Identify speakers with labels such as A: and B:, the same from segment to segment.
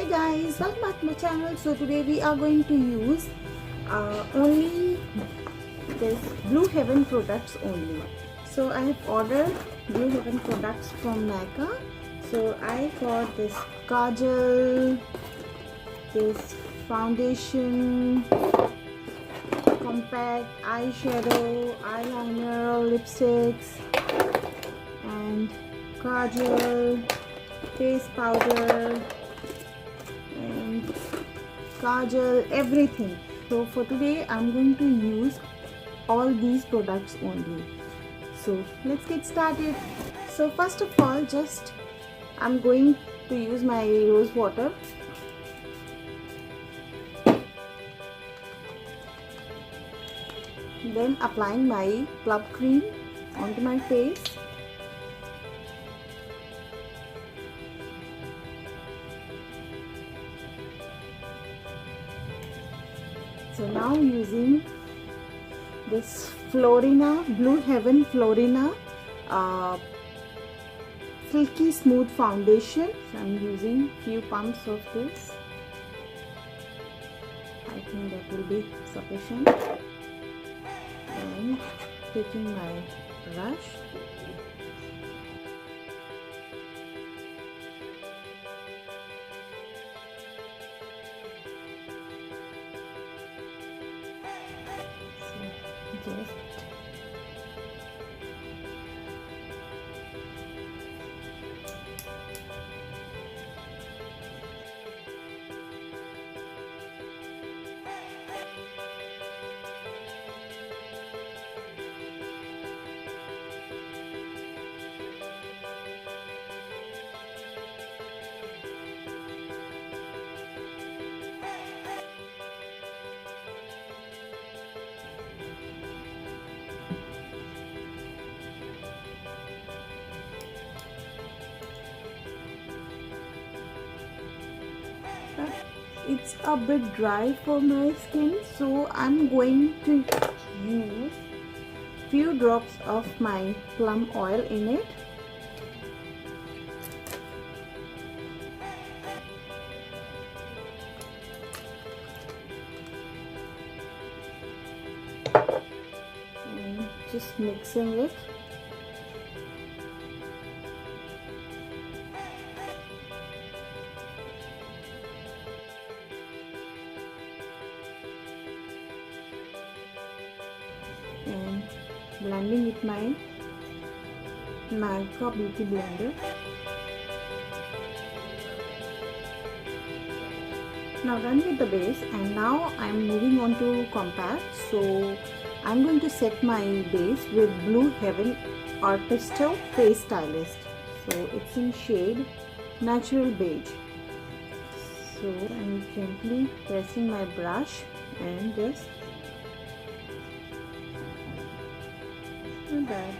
A: Hey guys, welcome back to my channel. So today we are going to use only this Blue Heaven products only. So I have ordered Blue Heaven products from Nykaa. So I got this kaajal, this foundation, compact eyeshadow, eyeliner, lipsticks, and kaajal, face powder, and kaajal, everything. So for today I'm going to use all these products only. So let's get started. So first of all, just I'm going to use my rose water. Then applying my plum cream onto my face. So now using this Florinda, Blue Heaven Florinda Silky Smooth Foundation. So I'm using few pumps of this. I think that will be sufficient. And taking my brush. Just it's a bit dry for my skin, so I'm going to use few drops of my plum oil in it. And just mixing it. And blending with my Nykaa beauty blender. Now done with the base, and now I'm moving on to compact. So I'm going to set my base with Blue Heaven Artiste Face Stylist. So it's in shade Natural Beige. So I'm gently pressing my brush and just not bad.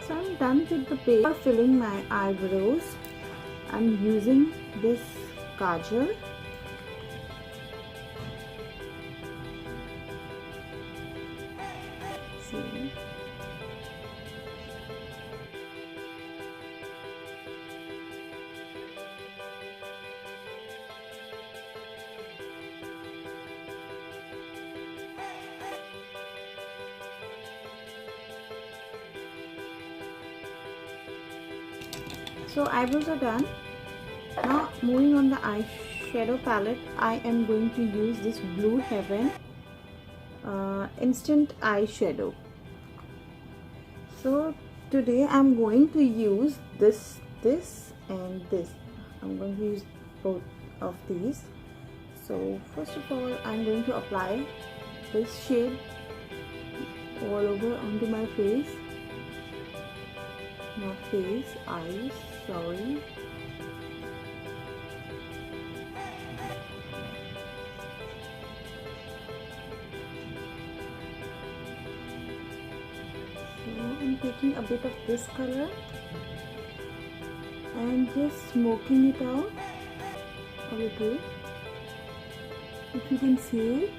A: So I'm done with the base. For filling my eyebrows, I'm using this kaajal. See. So eyebrows are done. Now moving on the eyeshadow palette, I am going to use this Blue Heaven instant eyeshadow. So today I'm going to use this and this. I'm going to use both of these. So first of all, I'm going to apply this shade all over onto my face. Not face, eyes, sorry. So I'm taking a bit of this color and just smoking it out a little. if you can see.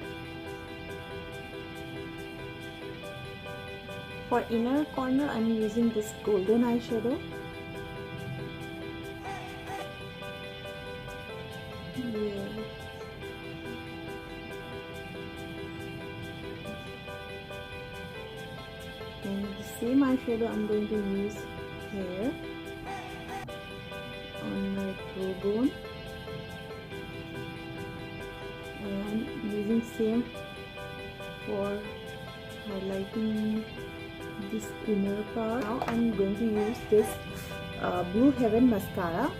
A: For inner corner, I'm using this golden eyeshadow. Yeah. And the same eyeshadow I'm going to use here on my brow bone, and using same for highlighting this inner part. Now I'm going to use this Blue Heaven mascara.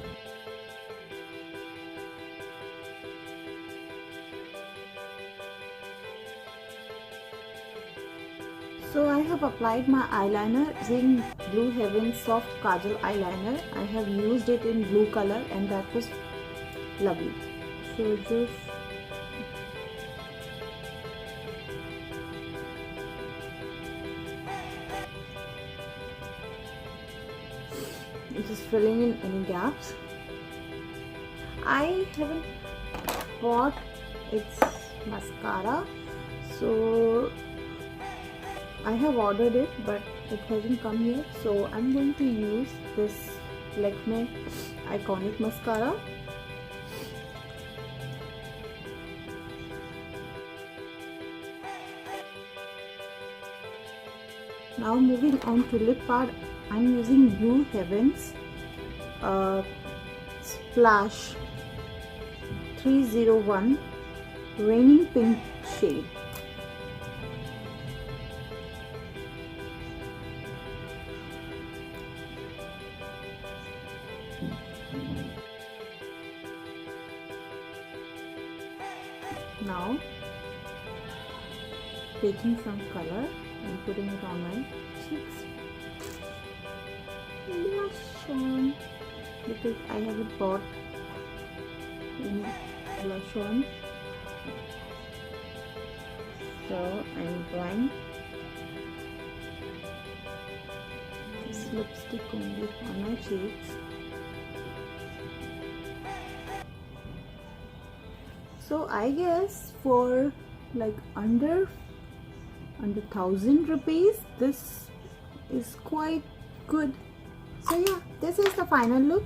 A: So I have applied my eyeliner using Blue Heaven soft kaajal eyeliner. I have used it in blue color and that was lovely. So just filling in any gaps. I haven't bought its mascara, so I have ordered it but it hasn't come yet. So I'm going to use this Lakme iconic mascara. Now moving on to lip part, I'm using Blue Heaven's Splash 301 Raining Pink shade. Now taking some color and putting it on my cheeks. Blush on, because I haven't bought any blush on. So I'm applying this lipstick only on my cheeks. So I guess for like under 1,000 rupees, this is quite good. So yeah, this is the final look.